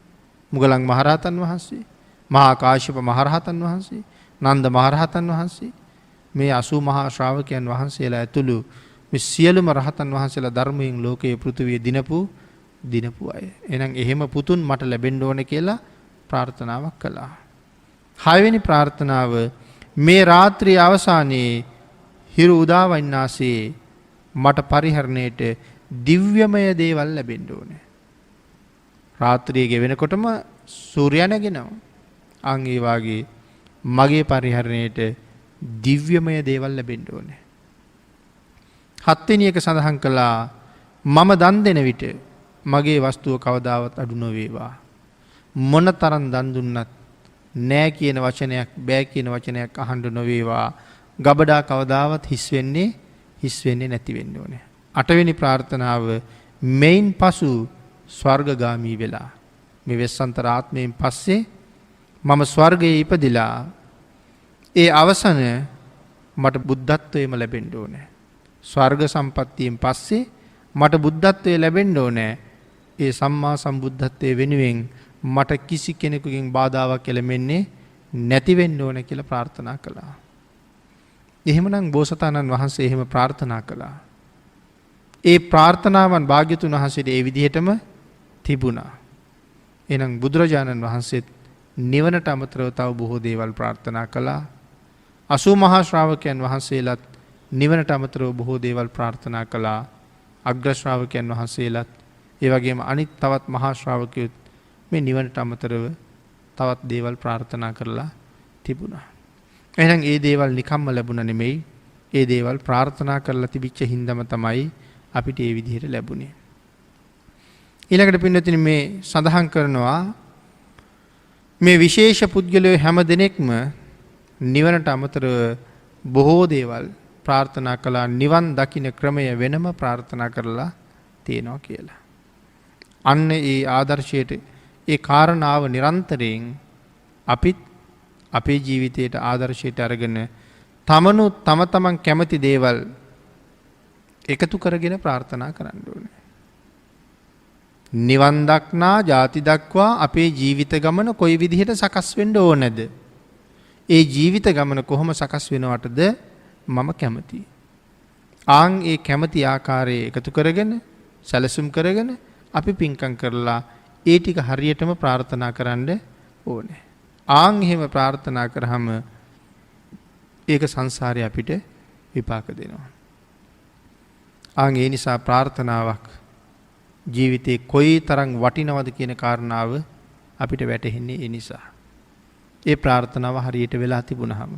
මුගලන් මහරහතන් වහන්සේ, මහා කාශ්‍යප මහරහතන් වහන්සේ, නන්ද මහරහතන් වහන්සේ, මේ 80 මහා ශ්‍රාවකයන් වහන්සේලා ඇතුළු මේ සියලුම රහතන් වහන්සේලා ධර්මයෙන් ලෝකයේ පෘථිවිය දිනපු අය. එහෙනම් එහෙම පුතුන් මට ලැබෙන්න ඕනේ කියලා ප්‍රාර්ථනාවක් කළා. 6 වෙනි ප්‍රාර්ථනාව මේ රාත්‍රියේ අවසානයේ හිරු උදාවන්නාසේ මට පරිහරණයට දිව්‍යමය දේවල් ලැබෙන්න ඕනේ. රාත්‍රියේ ගෙවෙනකොටම සූර්යයා නැගෙනවා. අන් ඒ වාගේ මගේ පරිහරණයට දිව්‍යමය දේවල් ලැබෙන්න ඕනේ. 7 වෙනි එක සඳහන් කළා මම දන් දෙන විට මගේ වස්තුව කවදාවත් අඩු නොවේවා. මොන තරම් දන් දුන්නත් නෑ කියන වචනයක් බෑ කියන වචනයක් අහන්න නොවේවා. ගබඩා කවදාවත් හිස් වෙන්නේ නැති වෙන්න ඕනේ. 8 වෙනි ප්‍රාර්ථනාව මෙයින් පසු ස්වර්ගගාමී වෙලා මේ වෙස්සන්තර ආත්මයෙන් පස්සේ මම ස්වර්ගයේ ඉපදිලා ඒ අවසන මට බුද්ධත්වයේම ලැබෙන්න ඕනේ. ස්වර්ග සම්පත්තියෙන් පස්සේ මට බුද්ධත්වයේ ලැබෙන්න ඕනේ. ඒ සම්මා සම්බුද්ධත්වයේ වෙනුවෙන් මට කිසි කෙනෙකුගෙන් බාධාවක් එළෙන්නේ නැති වෙන්න ඕනේ කියලා ප්‍රාර්ථනා කළා. එහෙමනම් බෝසතාණන් වහන්සේ එහෙම ප්‍රාර්ථනා කළා. ඒ ප්‍රාර්ථනාවන් භාග්‍යතුන් වහන්සේට ඒ විදිහටම තිබුණා. එහෙනම් බුදුරජාණන් වහන්සේත් නිවනට අමතරව තව බොහෝ දේවල් ප්‍රාර්ථනා කළා. 80 මහා ශ්‍රාවකයන් වහන්සේලාත් නිවනට අමතරව බොහෝ දේවල් ප්‍රාර්ථනා කළා. අග්‍ර ශ්‍රාවකයන් වහන්සේලාත් ඒ වගේම අනිත් තවත් මහා ශ්‍රාවකයොත් මේ නිවනට අමතරව තවත් දේවල් ප්‍රාර්ථනා කරලා තිබුණා. එහෙනම් ඒ දේවල් නිකම්ම ලැබුණ නෙමෙයි. ඒ දේවල් ප්‍රාර්ථනා කරලා තිබිච්ච හින්දාම තමයි අපිට ඒ විදිහට ලැබුණේ. ඊළඟට පින්නතින් මේ සඳහන් කරනවා මේ විශේෂ පුද්ගලයෝ හැම දිනෙකම නිවනට අමතරව බොහෝ දේවල් ප්‍රාර්ථනා කළා. නිවන් දකින්න ක්‍රමය වෙනම ප්‍රාර්ථනා කරලා තියෙනවා කියලා. අන්න ඒ ආදර්ශයට ඒ කාරණාව නිරන්තරයෙන් අපිත් අපේ ජීවිතයට ආදර්ශයට අරගෙන තම තමන් කැමති දේවල් එකතු කරගෙන ප්‍රාර්ථනා කරන්න ඕනේ. නිවන් දක්නා ජාති දක්වා අපේ ජීවිත ගමන කොයි විදිහට සකස් වෙන්න ඕනද? ඒ ජීවිත ගමන කොහොම සකස් වෙනවටද මම කැමතියි. ආන් ඒ කැමති ආකාරයේ එකතු කරගෙන සැලසුම් කරගෙන අපි පින්කම් කරලා ඒ ටික හරියටම ප්‍රාර්ථනා කරන්න ඕනේ. ආන් එහෙම ප්‍රාර්ථනා කරාම ඒක සංසාරේ අපිට විපාක දෙනවා. ආන් ඒ නිසා ප්‍රාර්ථනාවක් ජීවිතේ කොයි තරම් වටිනවද කියන කාරණාව අපිට වැටහෙන්නේ ඒ නිසා. ඒ ප්‍රාර්ථනාව හරියට වෙලා තිබුණාම.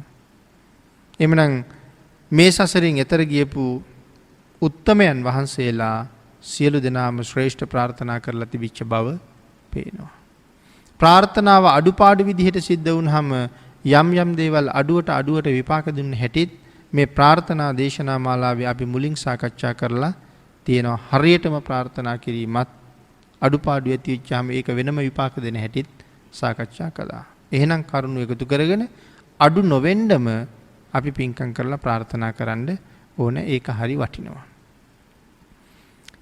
එhmenan මේ සසරින් එතර ගියපු උත්තමයන් වහන්සේලා සියලු දෙනාම ශ්‍රේෂ්ඨ ප්‍රාර්ථනා කරලා තිබිච්ච බව පේනවා. ප්‍රාර්ථනාව අඩුපාඩු විදිහට සිද්ධ වුණාම යම් දේවල් අඩුවට විපාක දුන්න හැටිත් මේ ප්‍රාර්ථනා දේශනා මාලාවේ අපි මුලින් සාකච්ඡා කරලා තියෙනවා. හරියටම ප්‍රාර්ථනා කිරීමත් අඩුපාඩු ඇති වෙච්චාම ඒක වෙනම විපාක දෙන හැටිත් සාකච්ඡා කළා. එහෙනම් කරුණු එකතු කරගෙන අඩු නොවෙන්නම අපි පින්කම් කරලා ප්‍රාර්ථනා කරන්න ඕන. ඒක හරි වටිනවා.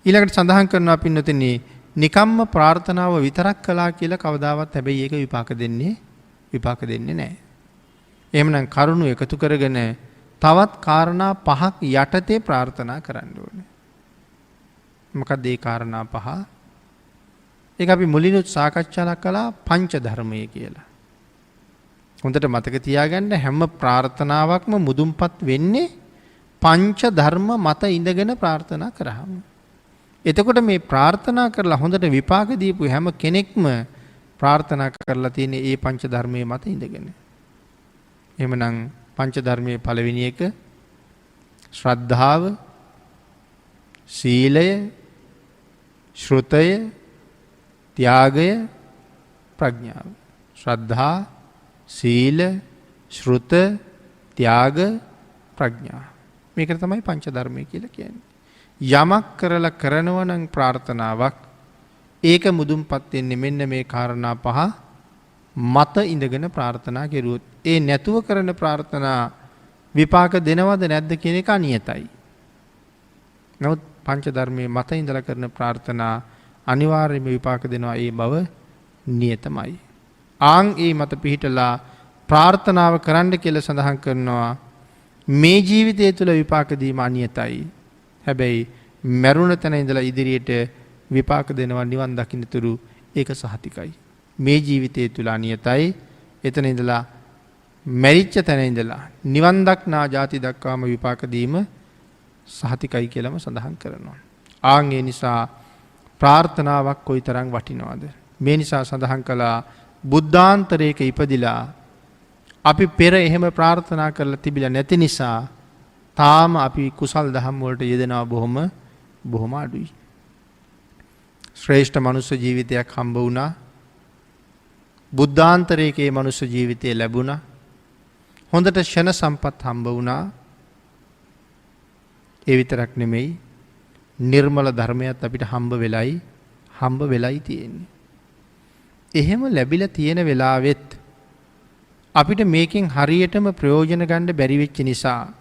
ඊළඟට සඳහන් කරනවා පින්නතෙනි නිකම්ම ප්‍රාර්ථනාව විතරක් කළා කියලා කවදාවත් හැබැයි ඒක විපාක දෙන්නේ නැහැ. එහෙමනම් කරුණු එකතු කරගෙන තවත් කාරණා 5ක් යටතේ ප්‍රාර්ථනා කරන්න ඕනේ. මොකක්ද ඒ කාරණා 5? ඒක අපි මුලිනුත් සාකච්ඡා කළා පංච ධර්මය කියලා. හොඳට මතක තියාගන්න හැම ප්‍රාර්ථනාවක්ම මුදුන්පත් වෙන්නේ පංච ධර්ම මත ඉඳගෙන ප්‍රාර්ථනා කරාම. එතකොට මේ ප්‍රාර්ථනා කරලා හොඳට විපාක දීපු හැම කෙනෙක්ම ප්‍රාර්ථනා කරලා තියෙන්නේ ඒ පංච ධර්මයේ මත ඉඳගෙන. එහෙමනම් පංච ධර්මයේ පළවෙනි එක ශ්‍රද්ධාව, සීලය, ශ්‍රුතය, ත්‍යාගය, ප්‍රඥාව. ශ්‍රද්ධා, සීල, ශ්‍රුත, ත්‍යාග, ප්‍රඥා. මේක තමයි පංච ධර්මය කියලා කියන්නේ. යමක් කරලා කරනවා නම් ප්‍රාර්ථනාවක් ඒක මුදුන්පත් වෙන්නේ මෙන්න මේ කාරණා 5 මත ඉඳගෙන ප්‍රාර්ථනා කෙරුවොත් ඒ නැතුව කරන ප්‍රාර්ථනා විපාක දෙනවද නැද්ද කියන එක අනියතයි. නමුත් පංච ධර්මයේ මත ඉඳලා කරන ප්‍රාර්ථනා අනිවාර්යයෙන්ම විපාක දෙනවා. ඒ බව නියතමයි. ආන් ඒ මත පිහිටලා ප්‍රාර්ථනාව කරන්න කියලා සඳහන් කරනවා. මේ ජීවිතය තුළ විපාක දීම අනියතයි. හැබැයි මරුණ තැන ඉඳලා ඉදිරියට විපාක දෙනවා නිවන් දකින්නතුරු ඒක සහතිකයි. මේ ජීවිතය තුළ අනියතයි. එතන ඉඳලා මැරිච්ච තැන ඉඳලා නිවන් දක්නා ජාති දක්වාම විපාක දීම සහතිකයි කියලාම සඳහන් කරනවා. ආන් ඒ නිසා ප්‍රාර්ථනාවක් කොයිතරම් වටිනවද? මේ නිසා සඳහන් කළා බුද්ධාන්තරයක ඉපදිලා අපි පෙර එහෙම ප්‍රාර්ථනා කරලා තිබිලා නැති නිසා තාම අපි කුසල් දහම් වලට යෙදෙනවා බොහොම අඩුයි. ශ්‍රේෂ්ඨ මනුෂ්‍ය ජීවිතයක් හම්බ වුණා. බුද්ධාන්තරයේ මනුෂ්‍ය ජීවිතය ලැබුණා. හොඳට ෂණ සම්පත් හම්බ වුණා. ඒ විතරක් නෙමෙයි නිර්මල ධර්මයක් අපිට හම්බ වෙලයි තියෙන්නේ. එහෙම ලැබිලා තියෙන වෙලාවෙත් අපිට මේකෙන් හරියටම ප්‍රයෝජන ගන්න බැරි වෙච්ච නිසා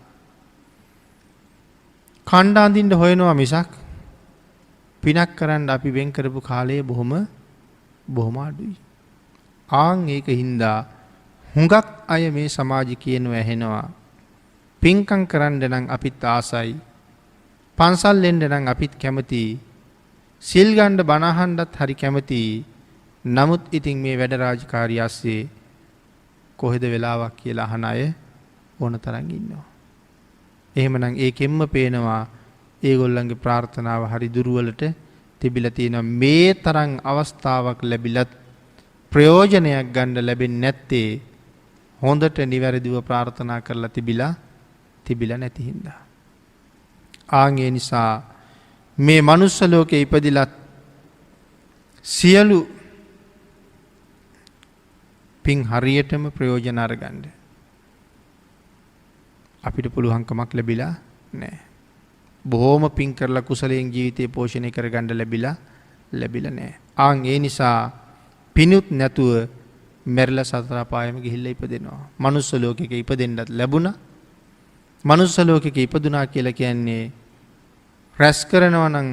කණ්ඩ අඳින්න හොයනවා මිසක් පිනක් කරන්න අපි වෙන් කරපු කාලය බොහොම අඩුයි. ආන් ඒක හින්දා හුඟක් අය මේ සමාජ කියනවා ඇහෙනවා. පින්කම් කරන්න නම් අපිත් ආසයි. පන්සල් එන්න නම් අපිත් කැමතියි. සිල් ගන්න බණ අහන්නත් හරි කැමතියි. නමුත් ඉතින් මේ වැඩ රාජකාරිය ඇස්සේ කොහෙද වෙලාවක් කියලා අහන අය ඕන තරම් ඉන්නවා. එහෙමනම් ඒකෙන්ම පේනවා ඒගොල්ලන්ගේ ප්‍රාර්ථනාව හරි දුර්වලට තිබිලා තියෙනවා. මේ තරම් අවස්ථාවක් ලැබිලත් ප්‍රයෝජනයක් ගන්න ලැබෙන්නේ නැත්තේ හොඳට නිවැරදිව ප්‍රාර්ථනා කරලා තිබිලා නැති හින්දා. ආන් ඒ නිසා මේ මනුස්ස ලෝකේ ඉපදිලත් සියලු පින් හරියටම ප්‍රයෝජන අරගන්න අපිට පුළුවන්කමක් ලැබිලා නැහැ. බොහොම පින් කරලා කුසලයෙන් ජීවිතේ පෝෂණය කරගන්න ලැබිලා නැහැ. ආන් ඒ නිසා පිනුත් නැතුව මැරිලා සතර අපායෙම ගිහිල්ලා ඉපදෙනවා. මනුස්ස ලෝකෙක ඉපදෙන්නත් ලැබුණා. මනුස්ස ලෝකෙක ඉපදුනා කියලා කියන්නේ රැස් කරනවා නම්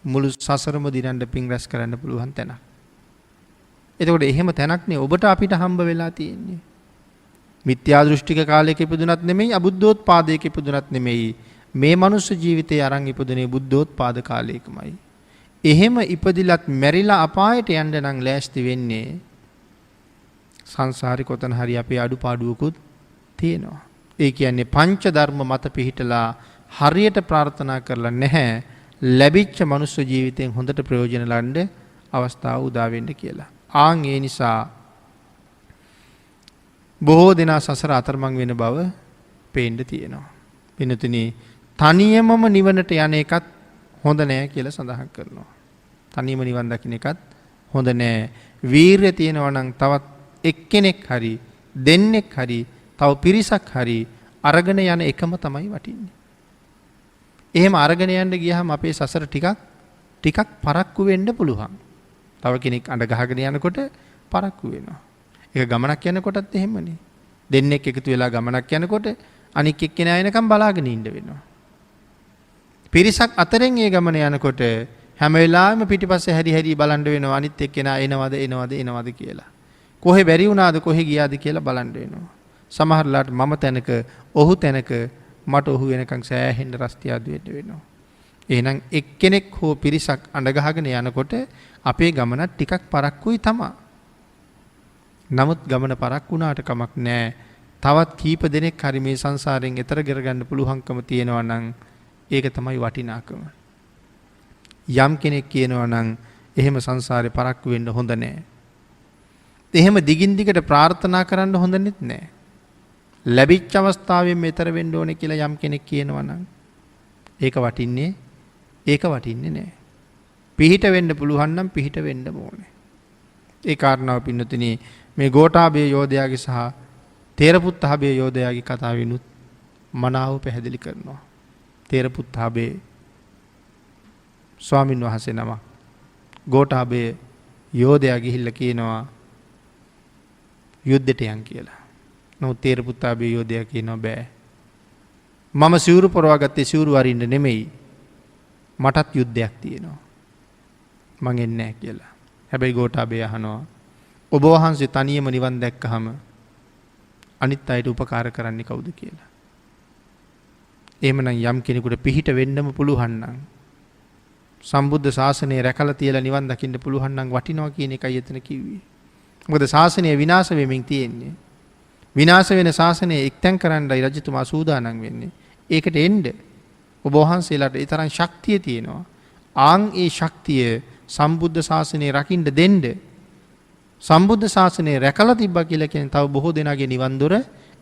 මුළු සසරම දිනන්න පින් රැස් කරන්න පුළුවන් තැනක්. එතකොට එහෙම තැනක්නේ ඔබට අපිට හම්බ වෙලා තියෙන්නේ. මිත්‍යා දෘෂ්ටික කාලයක ඉපදුනත් නෙමෙයි, අබුද්ධෝත්පාදයක ඉපදුනත් නෙමෙයි. මේ මනුස්ස ජීවිතය අරන් ඉපදුනේ බුද්ධෝත්පාද කාලයකමයි. එහෙම ඉපදිලත් මැරිලා අපායට යන්න නම් ලෑස්ති වෙන්නේ සංසාරේ කොතන හරි අපේ අඩුපාඩුවකුත් තියෙනවා. ඒ කියන්නේ පංච ධර්ම මත පිහිටලා හරියට ප්‍රාර්ථනා කරලා නැහැ. ලැබිච්ච මනුස්ස ජීවිතයෙන් හොඳට ප්‍රයෝජන ගන්න අවස්ථාව උදා වෙන්න කියලා. ආන් ඒ නිසා බොහෝ දෙනා සසර අතරමං වෙන බව පේන්න තියෙනවා. පින්තුනි තනියමම නිවනට යන එකත් හොඳ නෑ කියලා සඳහන් කරනවා. තනියම නිවන් දකින්න එකත් හොඳ නෑ. වීරිය තියෙනවා නම් තවත් එක්කෙනෙක් හරි දෙන්නෙක් හරි තව පිරිසක් හරි අරගෙන යන එකම තමයි වටින්නේ. එහෙම අරගෙන යන්න ගියහම අපේ සසර ටිකක් පරක්කු වෙන්න පුළුවන්. තව කෙනෙක් අඬ ගහගෙන යනකොට පරක්කු වෙනවා. ඒක ගමනක් යනකොටත් එහෙමනේ. දෙන්නෙක් එකතු වෙලා ගමනක් යනකොට අනික් එක්කෙනා එනකම් බලාගෙන ඉන්න වෙනවා. පිරිසක් අතරින් ඒ ගමන යනකොට හැම වෙලාවෙම පිටිපස්සේ හැරි බලන් වෙනවා අනිත් එක්කෙනා එනවද කියලා. කොහෙ බැරි වුණාද කොහෙ ගියාද කියලා බලන් වෙනවා. සමහරලාට මම තැනක ඔහු තැනක මට ඔහු වෙනකන් සෑහෙන්න රස්තියාදු වෙනවා. එහෙනම් එක්කෙනෙක් හෝ පිරිසක් අඬ ගහගෙන යනකොට අපේ ගමනත් ටිකක් පරක්කුයි තමයි. නමුත් ගමන පරක් වුණාට කමක් නැහැ. තවත් කීප දෙනෙක් හරි මේ සංසාරයෙන් එතර කරගන්න පුළුවන්කම තියෙනවා නම් ඒක තමයි වටිනාකම. යම් කෙනෙක් කියනවා නම් එහෙම සංසාරේ පරක්කු වෙන්න හොඳ නැහැ. එහෙම දිගින් දිගට ප්‍රාර්ථනා කරන්න හොඳ නැහැ. ලැබිච්ච අවස්ථාවෙන් මෙතර වෙන්න ඕනේ කියලා යම් කෙනෙක් කියනවා නම් ඒක වටින්නේ නැහැ. පිහිට වෙන්න පුළුවන් නම් පිහිට වෙන්න ඕනේ. ඒ කාරණාව පින්නතුනි මේ ගෝඨාභය යෝධයාගේ සහ තේරපුත්තාභය යෝධයාගේ කතාවෙනුත් මනාව පැහැදිලි කරනවා. තේරපුත්තාභය ස්වාමින් වහන්සේ නම ගෝඨාභය යෝධයා ගිහිල්ලා කියනවා යුද්ධයට යන් කියලා. නමුත් තේරපුත්තාභය යෝධයා කියනවා බෑ. මම සිවුරු පොරවා ගත්තේ සිවුරු අරින්න නෙමෙයි. මටත් යුද්ධයක් තියෙනවා. මං එන්නේ නැහැ කියලා. හැබැයි ගෝඨාභය අහනවා ඔබ වහන්සේ තනියම නිවන් දැක්කහම අනිත් අයට උපකාර කරන්නේ කවුද කියලා. එහෙමනම් යම් කෙනෙකුට පිහිට වෙන්නම පුළුවන් නම් සම්බුද්ධ ශාසනය රැකලා තියලා නිවන් දකින්න පුළුවන් නම් වටිනවා කියන එකයි එතන කිව්වේ. මොකද ශාසනය විනාශ වෙමින් තියෙන්නේ. විනාශ වෙන ශාසනය එක්තෙන් කරන්නයි රජතුමා සූදානම් වෙන්නේ. ඒකට එන්න ඔබ වහන්සේලාට ඒ තරම් ශක්තිය තියෙනවා. ආන් ඒ ශක්තිය සම්බුද්ධ ශාසනය රකින්න දෙන්න. සම්බුද්ධ ශාසනය රැකලා තිබ්බා කියලා කියන්නේ තව බොහෝ දෙනාගේ නිවන් දොර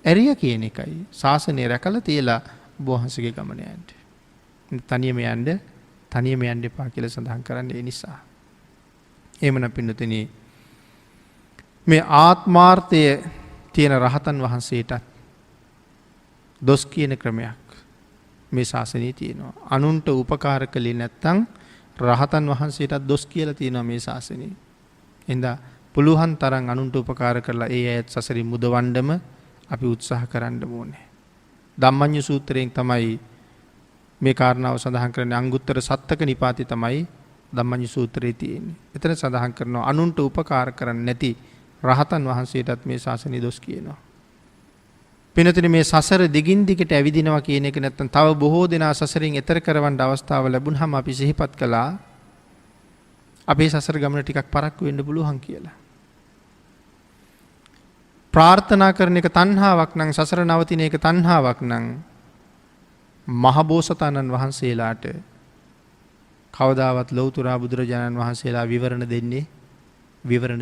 ඇරිය කියන එකයි. ශාසනය රැකලා තියලා ඔබ වහන්සේගේ ගමන යන්න. තනියම යන්න එපා කියලා සඳහන් කරන්නේ ඒ නිසා. එහෙමනම් පින්නතුනි මේ ආත්මාර්ථය තියෙන රහතන් වහන්සේටත් දොස් කියන ක්‍රමයක් මේ ශාසනයේ තියෙනවා. අනුන්ට උපකාර කළේ නැත්තම් රහතන් වහන්සේටත් දොස් කියලා තියෙනවා මේ ශාසනයේ. එඳා පුළුවන් තරම් අනුන්ට උපකාර කරලා ඒ අයත් සසරින් මුදවන්නම අපි උත්සාහ කරන්න ඕනේ. ධම්මඤ්ඤ සූත්‍රයෙන් තමයි මේ කාරණාව සඳහන් කරන්නේ. අංගුත්තර සත්තක නිපාතේ තමයි ධම්මඤ්ඤ සූත්‍රයේ තියෙන්නේ. එතන සඳහන් කරනවා අනුන්ට උපකාර කරන්නේ නැති රහතන් වහන්සේටත් මේ ශාසනය දොස් කියනවා. පිනතුනි මේ සසර දිගින් දිගට ඇවිදිනවා කියන එක නැත්තම් තව බොහෝ දෙනා සසරින් එතර කරවන්න අවස්ථාව ලැබුණාම අපි සිහිපත් කළා අපේ සසර ගමන ටිකක් පරක්කු වෙන්න පුළුවන් කියලා. ප්‍රාර්ථනා කරන එක තණ්හාවක් නම් සසර නවතින එක තණ්හාවක් නම් මහබෝසතාණන් වහන්සේලාට කවදාවත් ලෞතුරා බුදුරජාණන් වහන්සේලා විවරණ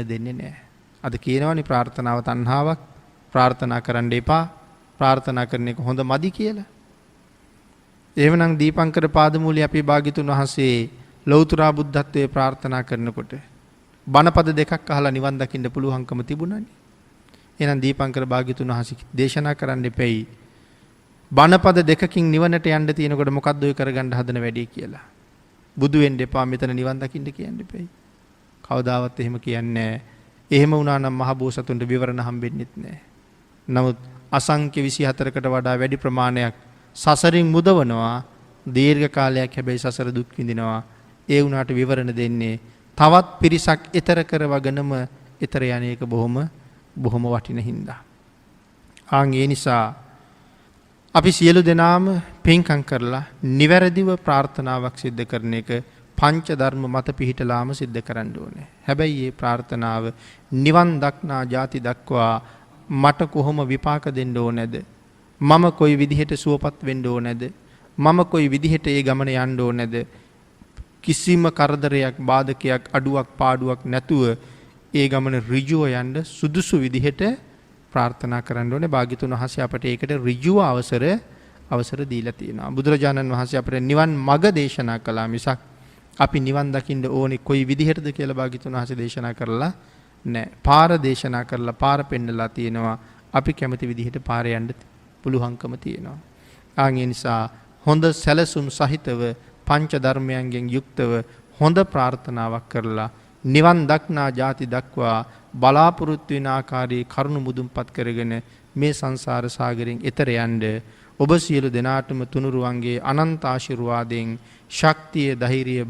දෙන්නේ නැහැ. අද කියනවනේ ප්‍රාර්ථනාව තණ්හාවක්, ප්‍රාර්ථනා කරන්න එපා, ප්‍රාර්ථනා කරන එක හොඳ මදි කියලා. එහෙමනම් දීපංකර පාදමූලයේ අපේ භාග්‍යතුන් වහන්සේ ලෞතුරා බුද්ධත්වයේ ප්‍රාර්ථනා කරනකොට බණපද දෙකක් අහලා නිවන් දකින්න පුළුවන්කම තිබුණානේ. එහෙනම් දීපංකර භාග්‍යතුන් වහන්සේ දේශනා කරන්න එපෙයි. බණපද දෙකකින් නිවනට යන්න තියෙනකොට මොකද්ද ඔය කරගන්න හදන වැඩේ කියලා. බුදු වෙන්න එපා, මෙතන නිවන් දකින්න කියන්න එපෙයි. කවදාවත් එහෙම කියන්නේ නැහැ. එහෙම වුණා නම් මහ බෝසතුන්ට විවරණ හම්බෙන්නෙත් නැහැ. නමුත් අසංඛ්‍ය 24කට වඩා වැඩි ප්‍රමාණයක් සසරින් මුදවනවා. දීර්ඝ කාලයක් හැබැයි සසර දුක් විඳිනවා. ඒ වුණාට විවරණ දෙන්නේ තවත් පිරිසක් ඊතර කරවගෙනම ඊතර යන්නේක බොහොම වටින හින්දා. ඒ නිසා අපි සියලු දෙනාම පින්කම් කරලා නිවැරදිව ප්‍රාර්ථනාවක් සිද්ධ කරන එක පංච ධර්ම මත පිහිටලාම සිද්ධ කරන්න ඕනේ. හැබැයි මේ ප්‍රාර්ථනාව නිවන් දක්නා ಜಾති දක්වා මට කොහොම විපාක දෙන්න ඕනේද? මම කොයි විදිහට සුවපත් වෙන්න ඕනේද? මම කොයි විදිහට ඒ ගමන යන්න ඕනේද? කිසිම කරදරයක්, බාධකයක්, අඩුවක්, පාඩුවක් නැතුව ඒ ගමන ඍජුව යන්න සුදුසු විදිහට ප්‍රාර්ථනා කරන්න ඕනේ. භාග්‍යතුන් වහන්සේ අපට ඒකට ඍජුව අවසර දීලා තියෙනවා. බුදුරජාණන් වහන්සේ අපට නිවන් මඟ දේශනා කළා මිසක් අපි නිවන් දකින්න ඕනේ කොයි විදිහටද කියලා භාග්‍යතුන් වහන්සේ දේශනා කරලා නැහැ. පාර දේශනා කරලා පාර පෙන්නලා තියෙනවා. අපි කැමති විදිහට පාර යන්න පුළුවන්කම තියෙනවා. ඒ නිසා හොඳ සැලසුම් සහිතව පංච ධර්මයන්ගෙන් යුක්තව හොඳ ප්‍රාර්ථනාවක් කරලා නිවන් දක්නා ಜಾති දක්වා බලාපොරොත්තු වෙන ආකාරයේ කරුණු මුදුන්පත් කරගෙන මේ සංසාර සාගරයෙන් එතර යන්න ඔබ සියලු දෙනාටම තුනුරුවන්ගේ අනන්ත ආශිර්වාදයෙන් ශක්තිය, ධෛර්යය,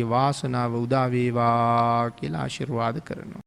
වාසනාව උදා වේවා කියලා ආශිර්වාද කරනවා.